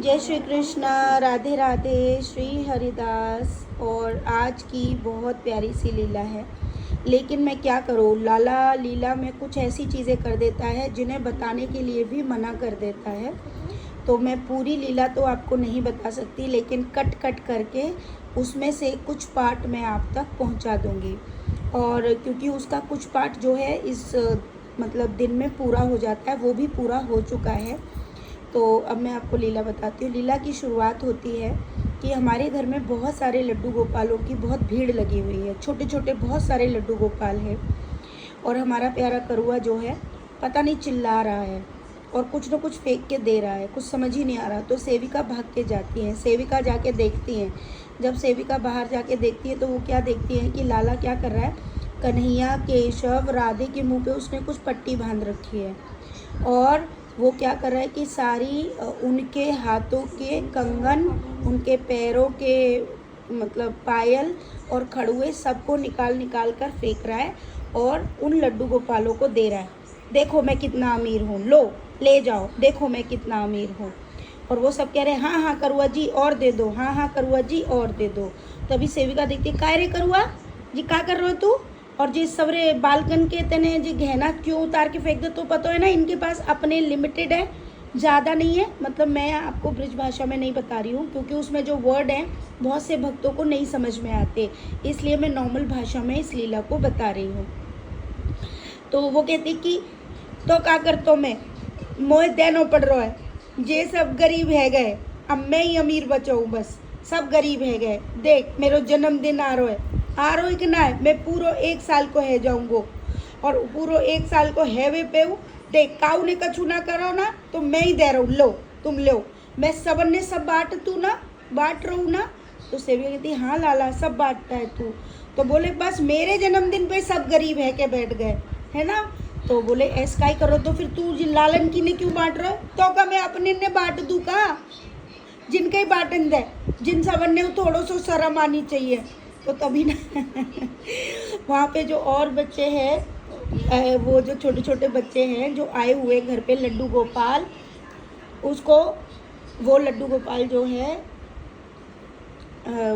जय श्री कृष्ण, राधे राधे, श्री हरिदास। और आज की बहुत प्यारी सी लीला है, लेकिन मैं क्या करूँ, लाला लीला में कुछ ऐसी चीज़ें कर देता है जिन्हें बताने के लिए भी मना कर देता है। तो मैं पूरी लीला तो आपको नहीं बता सकती, लेकिन कट कट करके उसमें से कुछ पार्ट मैं आप तक पहुंचा दूंगी। और क्योंकि उसका कुछ पार्ट जो है इस मतलब दिन में पूरा हो जाता है, वो भी पूरा हो चुका है। तो अब मैं आपको लीला बताती हूँ। लीला की शुरुआत होती है कि हमारे घर में बहुत सारे लड्डू गोपालों की बहुत भीड़ लगी हुई है। छोटे छोटे बहुत सारे लड्डू गोपाल हैं और हमारा प्यारा करुआ जो है पता नहीं चिल्ला रहा है और कुछ न कुछ फेंक के दे रहा है, कुछ समझ ही नहीं आ रहा। तो सेविका भाग के जाती हैं, सेविका जाके देखती हैं। जब सेविका बाहर जाके देखती है तो वो क्या देखती है कि लाला क्या कर रहा है, कन्हैया, केशव, राधे के मुंह पे उसने कुछ पट्टी बांध रखी है और वो क्या कर रहा है कि सारी उनके हाथों के कंगन, उनके पैरों के मतलब पायल और खड़ुए सबको निकाल निकाल कर फेंक रहा है और उन लड्डू गोपालों को दे रहा है। देखो मैं कितना अमीर हूँ, लो ले जाओ, देखो मैं कितना अमीर हूँ। और वो सब कह रहे हैं हाँ हाँ करुआ जी और दे दो, हाँ हाँ करुआ जी और दे दो। तभी सेविका देखती है, काय रे करुआ जी क्या कर रहे हो तू, और जी सवरे बालकन के तने जी गहना क्यों उतार के फेंक दे। तो पता है ना इनके पास अपने लिमिटेड है, ज़्यादा नहीं है। मतलब मैं आपको ब्रिज भाषा में नहीं बता रही हूँ क्योंकि उसमें जो वर्ड हैं बहुत से भक्तों को नहीं समझ में आते, इसलिए मैं नॉर्मल भाषा में इस लीला को बता रही हूँ। तो वो कहती कि तो क्या कर तो मैं मोह देनो पड़ रहा है, ये सब गरीब है गए, अब मैं ही अमीर बचाऊँ, बस सब गरीब है गए। देख मेरो जन्मदिन आ रहा है, आ रहा है कि ना है, मैं पूरा 1 साल को है जाऊँगो और पूरा 1 साल को है वे पे हूँ। देख काऊ ने कछु ना करो ना तो मैं ही दे रहा हूँ, लो तुम लो, मैं सबन ने सब बांट तू ना बांट रहा हूँ ना। तो सेविका कहती हाँ लाला सब बांटता है तू। तो बोले बस मेरे जन्मदिन पे सब गरीब है के बैठ गए है ना। तो बोले ऐसा ही करो, तो फिर तू लालन की ने क्यों बांट रहा हो, तो का मैं अपने ने बांट दूँ का, जिनके ही बांटन दे, जिन सबन ने थोड़ा सा शर्म आनी चाहिए। तो तभी ना वहाँ पे जो और बच्चे हैं, वो जो छोटे छोटे बच्चे हैं जो आए हुए घर पे लड्डू गोपाल, उसको वो लड्डू गोपाल जो है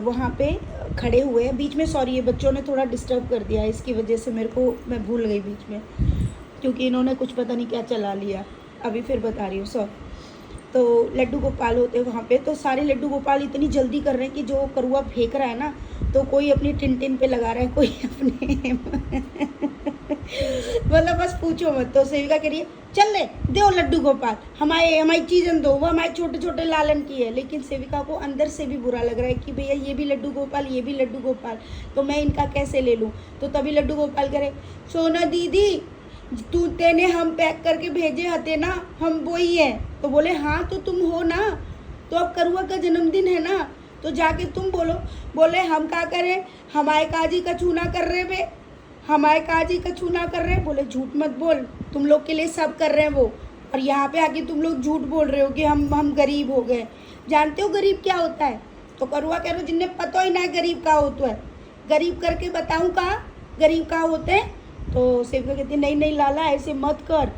वहाँ पे खड़े हुए हैं बीच में। सॉरी ये बच्चों ने थोड़ा डिस्टर्ब कर दिया, इसकी वजह से मेरे को मैं भूल गई बीच में, क्योंकि इन्होंने कुछ पता नहीं क्या चला लिया। अभी फिर बता रही हूँ सॉरी। तो लड्डू गोपाल होते हैं वहाँ पे, तो सारे लड्डू गोपाल इतनी जल्दी कर रहे हैं कि जो करुआ फेंक रहा है ना, तो कोई अपनी टिन पे लगा रहा है, कोई अपने मतलब बस पूछो मत। तो सेविका कह रही है चल ले दो लड्डू गोपाल, हमारी चीज़ें दो, वो हमारे छोटे छोटे लालन की है। लेकिन सेविका को अंदर से भी बुरा लग रहा है कि भैया ये भी लड्डू गोपाल, ये भी लड्डू गोपाल, तो मैं इनका कैसे ले लूँ। तो तभी लड्डू गोपाल करे सोना दीदी तू तेने हम पैक करके भेजे हते ना, हम वो ही है। तो बोले हाँ तो तुम हो ना, तो अब करुआ का जन्मदिन है ना, तो जाके तुम बोलो। बोले हम क्या करें, हमारे काजी का चूना कर रहे बे, हमारे काजी का चूना कर रहे। बोले झूठ मत बोल, तुम लोग के लिए सब कर रहे हैं वो, और यहाँ पे आके तुम लोग झूठ बोल रहे हो कि हम गरीब हो गए। जानते हो गरीब क्या होता है। तो करुआ कह रहे हो जिन्हें पता ही ना है गरीब का होता है, गरीब करके बताऊँ कहाँ गरीब कहाँ होते हैं। तो सेविका कहती नहीं नहीं लाला ऐसे मत कर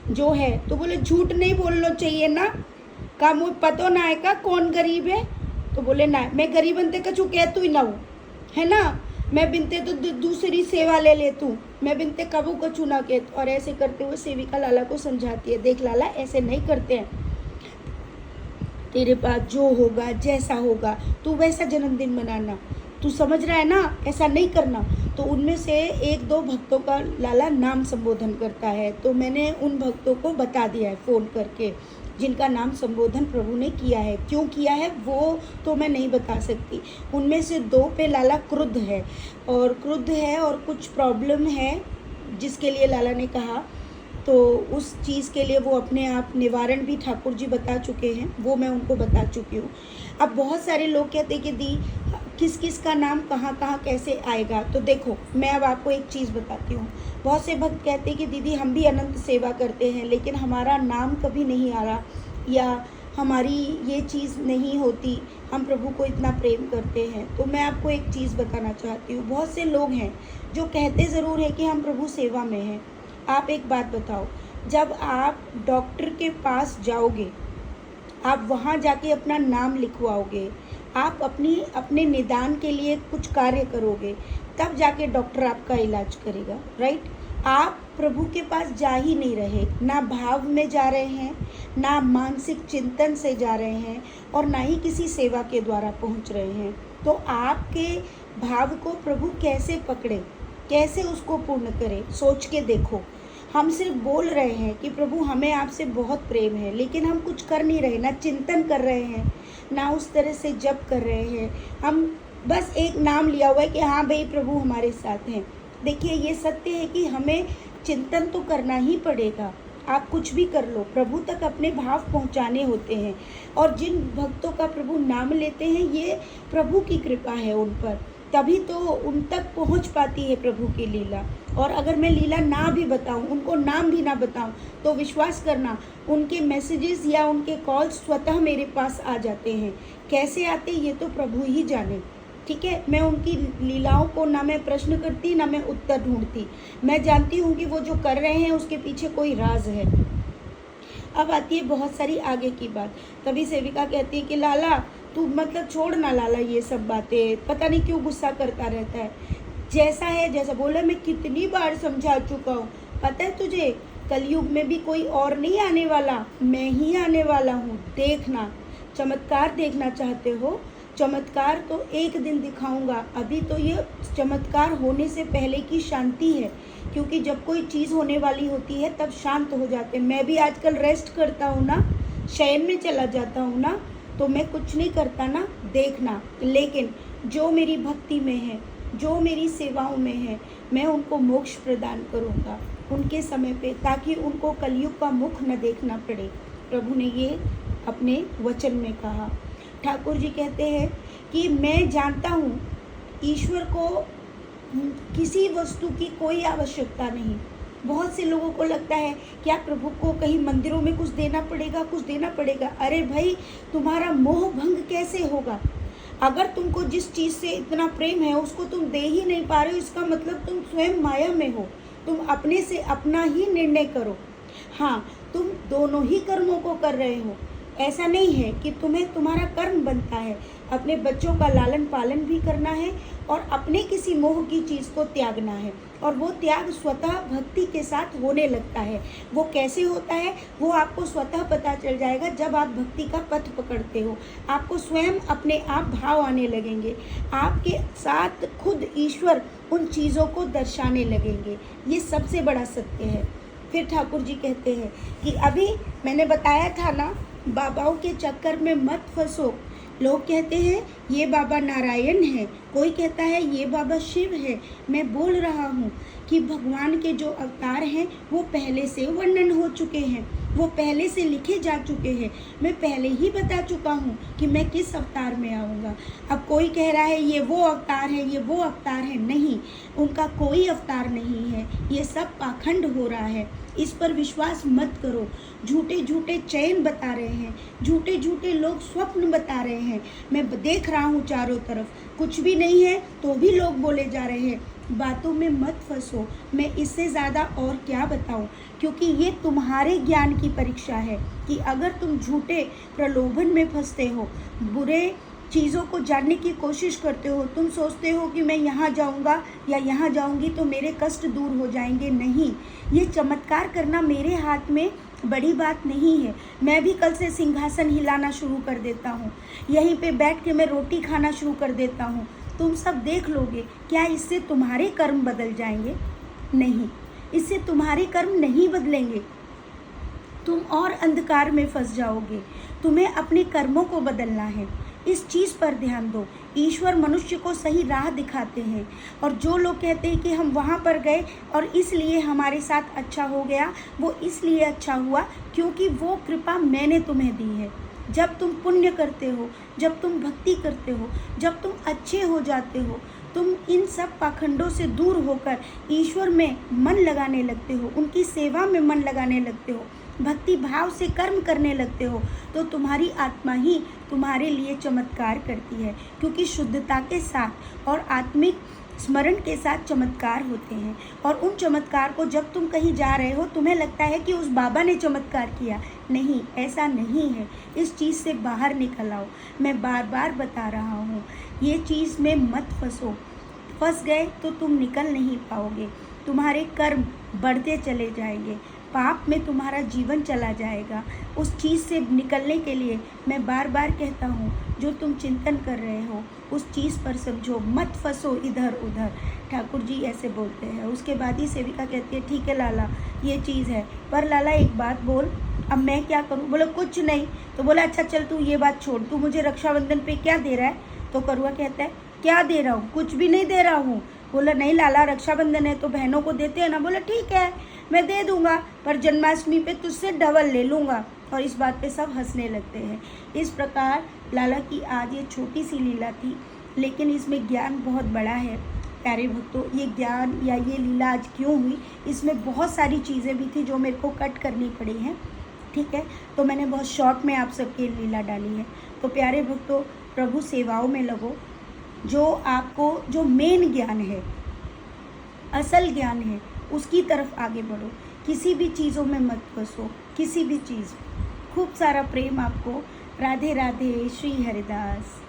जो है। तो बोले झूठ नहीं बोलना चाहिए ना, का मुझे पता ना है का कौन गरीब है। तो बोले ना मैं गरीब बनते कछु कहतू ही ना हूँ है ना, मैं बिनते तो दूसरी सेवा ले लेतू, मैं बिनते कबू कछु ना कहत। और ऐसे करते हुए सेविका लाला को समझाती है देख लाला ऐसे नहीं करते हैं, तेरे पास जो होगा जैसा होगा तू वैसा जन्मदिन मनाना, तू समझ रहा है ना, ऐसा नहीं करना। तो उनमें से 1-2 भक्तों का लाला नाम संबोधन करता है। तो मैंने उन भक्तों को बता दिया है फ़ोन करके जिनका नाम संबोधन प्रभु ने किया है, क्यों किया है वो तो मैं नहीं बता सकती। उनमें से 2 पे लाला क्रुद्ध है और कुछ प्रॉब्लम है जिसके लिए लाला ने कहा, तो उस चीज़ के लिए वो अपने आप निवारण भी ठाकुर जी बता चुके हैं, वो मैं उनको बता चुकी हूँ। अब बहुत सारे लोग कहते हैं कि दी किस किस का नाम कहाँ कहाँ कैसे आएगा। तो देखो मैं अब आपको एक चीज़ बताती हूँ। बहुत से भक्त कहते हैं कि दीदी हम भी अनंत सेवा करते हैं लेकिन हमारा नाम कभी नहीं आ रहा, या हमारी ये चीज़ नहीं होती, हम प्रभु को इतना प्रेम करते हैं। तो मैं आपको एक चीज़ बताना चाहती हूँ। बहुत से लोग हैं जो कहते ज़रूर है कि हम प्रभु सेवा में हैं। आप एक बात बताओ, जब आप डॉक्टर के पास जाओगे आप वहाँ जाके अपना नाम लिखवाओगे, आप अपने निदान के लिए कुछ कार्य करोगे, तब जाके डॉक्टर आपका इलाज करेगा, राइट। आप प्रभु के पास जा ही नहीं रहे, ना भाव में जा रहे हैं, ना मानसिक चिंतन से जा रहे हैं, और ना ही किसी सेवा के द्वारा पहुंच रहे हैं। तो आपके भाव को प्रभु कैसे पकड़े, कैसे उसको पूर्ण करे, सोच के देखो। हम सिर्फ बोल रहे हैं कि प्रभु हमें आपसे बहुत प्रेम है, लेकिन हम कुछ कर नहीं रहे, ना चिंतन कर रहे हैं, ना उस तरह से जप कर रहे हैं। हम बस एक नाम लिया हुआ है कि हाँ भाई प्रभु हमारे साथ हैं। देखिए, ये सत्य है कि हमें चिंतन तो करना ही पड़ेगा। आप कुछ भी कर लो, प्रभु तक अपने भाव पहुंचाने होते हैं। और जिन भक्तों का प्रभु नाम लेते हैं, ये प्रभु की कृपा है उन पर, तभी तो उन तक पहुंच पाती है प्रभु की लीला। और अगर मैं लीला ना भी बताऊं, उनको नाम भी ना बताऊं, तो विश्वास करना उनके मैसेजेस या उनके कॉल्स स्वतः मेरे पास आ जाते हैं। कैसे आते ये तो प्रभु ही जाने, ठीक है। मैं उनकी लीलाओं को ना मैं प्रश्न करती, ना मैं उत्तर ढूंढती। मैं जानती हूँ कि वो जो कर रहे हैं उसके पीछे कोई राज है। अब आती है बहुत सारी आगे की बात। तभी सेविका कहती है कि लाला तू मतलब छोड़ ना लाला, ये सब बातें, पता नहीं क्यों गुस्सा करता रहता है। जैसा है जैसा बोला, मैं कितनी बार समझा चुका हूँ। पता है तुझे, कलयुग में भी कोई और नहीं आने वाला, मैं ही आने वाला हूँ। देखना, चमत्कार देखना चाहते हो, चमत्कार तो एक दिन दिखाऊंगा। अभी तो ये चमत्कार होने से पहले की शांति है, क्योंकि जब कोई चीज़ होने वाली होती है तब शांत हो जाते हैं। मैं भी आजकल रेस्ट करता हूँ ना, शयन में चला जाता हूँ ना, तो मैं कुछ नहीं करता ना, देखना। लेकिन जो मेरी भक्ति में है, जो मेरी सेवाओं में है, मैं उनको मोक्ष प्रदान करूँगा उनके समय पे, ताकि उनको कलयुग का मुख न देखना पड़े। प्रभु ने ये अपने वचन में कहा। ठाकुर जी कहते हैं कि मैं जानता हूँ ईश्वर को किसी वस्तु की कोई आवश्यकता नहीं। बहुत से लोगों को लगता है क्या प्रभु को कहीं मंदिरों में कुछ देना पड़ेगा, कुछ देना पड़ेगा। अरे भाई, तुम्हारा मोह भंग कैसे होगा? अगर तुमको जिस चीज़ से इतना प्रेम है उसको तुम दे ही नहीं पा रहे हो, इसका मतलब तुम स्वयं माया में हो। तुम अपने से अपना ही निर्णय करो। हाँ, तुम दोनों ही कर्मों को कर रहे हो। ऐसा नहीं है कि तुम्हें तुम्हारा कर्म बनता है, अपने बच्चों का लालन पालन भी करना है और अपने किसी मोह की चीज़ को त्यागना है। और वो त्याग स्वतः भक्ति के साथ होने लगता है। वो कैसे होता है वो आपको स्वतः पता चल जाएगा जब आप भक्ति का पथ पकड़ते हो। आपको स्वयं अपने आप भाव आने लगेंगे, आपके साथ खुद ईश्वर उन चीज़ों को दर्शाने लगेंगे। ये सबसे बड़ा सत्य है। फिर ठाकुर जी कहते हैं कि अभी मैंने बताया था ना, बाबाओं के चक्कर में मत फंसो। लोग कहते हैं ये बाबा नारायण है, कोई कहता है ये बाबा शिव है। मैं बोल रहा हूँ कि भगवान के जो अवतार हैं वो पहले से वर्णन हो चुके हैं, वो पहले से लिखे जा चुके हैं। मैं पहले ही बता चुका हूँ कि मैं किस अवतार में आऊँगा। अब कोई कह रहा है ये वो अवतार है, ये वो अवतार है, नहीं, उनका कोई अवतार नहीं है। ये सब पाखंड हो रहा है, इस पर विश्वास मत करो। झूठे झूठे चयन बता रहे हैं, झूठे झूठे लोग स्वप्न बता रहे हैं। मैं देख रहा हूँ चारों तरफ, कुछ भी नहीं है तो भी लोग बोले जा रहे हैं। बातों में मत फंसो। मैं इससे ज़्यादा और क्या बताऊं, क्योंकि ये तुम्हारे ज्ञान की परीक्षा है कि अगर तुम झूठे प्रलोभन में फंसते हो, बुरे चीज़ों को जानने की कोशिश करते हो, तुम सोचते हो कि मैं यहाँ जाऊँगा या यहाँ जाऊँगी तो मेरे कष्ट दूर हो जाएंगे। नहीं, ये चमत्कार करना मेरे हाथ में बड़ी बात नहीं है। मैं भी कल से सिंहासन हिलाना शुरू कर देता हूँ, यहीं पे बैठ के मैं रोटी खाना शुरू कर देता हूँ। तुम सब देख लोगे। क्या इससे तुम्हारे कर्म बदल जाएंगे? नहीं, इससे तुम्हारे कर्म नहीं बदलेंगे। तुम और अंधकार में फंस जाओगे। तुम्हें अपने कर्मों को बदलना है, इस चीज़ पर ध्यान दो। ईश्वर मनुष्य को सही राह दिखाते हैं। और जो लोग कहते हैं कि हम वहाँ पर गए और इसलिए हमारे साथ अच्छा हो गया, वो इसलिए अच्छा हुआ क्योंकि वो कृपा मैंने तुम्हें दी है। जब तुम पुण्य करते हो, जब तुम भक्ति करते हो, जब तुम अच्छे हो जाते हो, तुम इन सब पाखंडों से दूर होकर ईश्वर में मन लगाने लगते हो, उनकी सेवा में मन लगाने लगते हो, भक्ति भाव से कर्म करने लगते हो, तो तुम्हारी आत्मा ही तुम्हारे लिए चमत्कार करती है। क्योंकि शुद्धता के साथ और आत्मिक स्मरण के साथ चमत्कार होते हैं, और उन चमत्कार को जब तुम कहीं जा रहे हो तुम्हें लगता है कि उस बाबा ने चमत्कार किया। नहीं, ऐसा नहीं है। इस चीज़ से बाहर निकल आओ। मैं बार बार बता रहा हूँ, ये चीज़ में मत फंसो। फंस गए तो तुम निकल नहीं पाओगे। तुम्हारे कर्म बढ़ते चले जाएंगे, पाप में तुम्हारा जीवन चला जाएगा। उस चीज़ से निकलने के लिए मैं बार बार कहता हूँ, जो तुम चिंतन कर रहे हो उस चीज़ पर समझो, मत फंसो इधर उधर। ठाकुर जी ऐसे बोलते हैं। उसके बाद ही सेविका कहती है, ठीक है लाला, ये चीज़ है, पर लाला एक बात बोल, अब मैं क्या करूँ? बोला कुछ नहीं। तो बोला अच्छा चल तू ये बात छोड़, तू मुझे रक्षाबंधन पे क्या दे रहा है? तो करुआ कहता है, क्या दे रहा हूँ? कुछ भी नहीं दे रहा हूँ। बोला नहीं लाला, रक्षाबंधन है तो बहनों को देते हैं ना। बोला ठीक है, मैं दे दूंगा, पर जन्माष्टमी पे तुझसे डबल ले लूँगा। और इस बात पे सब हंसने लगते हैं। इस प्रकार लाला की आज ये छोटी सी लीला थी, लेकिन इसमें ज्ञान बहुत बड़ा है। प्यारे भक्तों, ये ज्ञान या ये लीला आज क्यों हुई, इसमें बहुत सारी चीज़ें भी थी जो मेरे को कट करनी पड़ी हैं। ठीक है, तो मैंने बहुत शॉर्ट में आप सबके लीला डाली है। तो प्यारे भक्तों, प्रभु सेवाओं में लगो। जो आपको जो मेन ज्ञान है, असल ज्ञान है, उसकी तरफ आगे बढ़ो। किसी भी चीज़ों में मत फंसो, किसी भी चीज़। खूब सारा प्रेम आपको। राधे राधे। श्री हरिदास।